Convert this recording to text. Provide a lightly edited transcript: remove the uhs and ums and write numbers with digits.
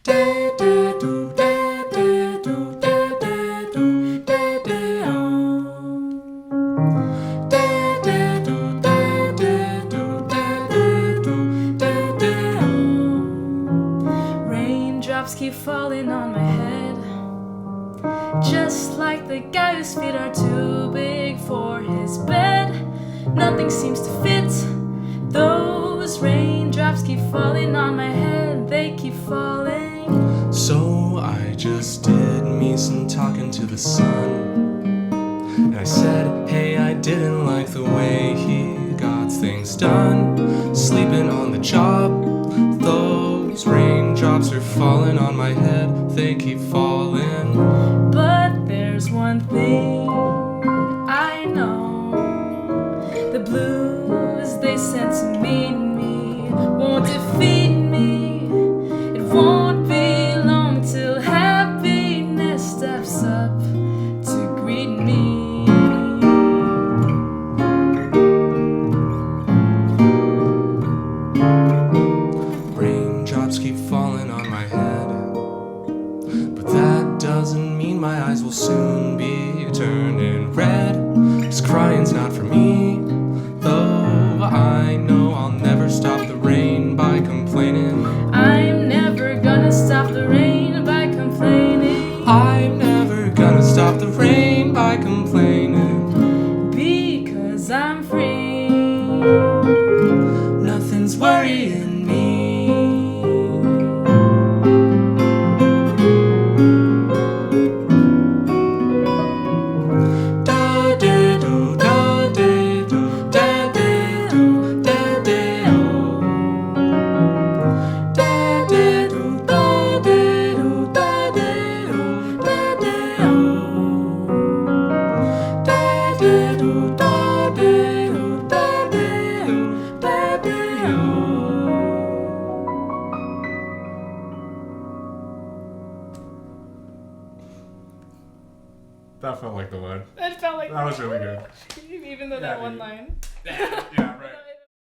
Raindrops keep falling on my head, just like the guy whose feet are too big for his bed. Nothing seems to fit. Those raindrops keep falling on my head, they keep falling. So I just did me some talking to the sun, and I said, hey, I didn't like the way he got things done. Sleeping on the job, those raindrops are falling on my head, they keep falling. But there's one thing I know, the blues they sent to meet me won't defeat me. It won't be long till happiness steps up to greet me. Raindrops keep falling on my head, but that doesn't mean my eyes will soon be turning red. 'Cause crying's not for me, though I know I'll never stop the rain by complaining. I'm never gonna stop the rain by complaining. I'm never gonna stop the rain by complaining. Because I'm free. Nothing's worrying me. That felt like the one. It felt like That was really good. even though that one line. Yeah, right.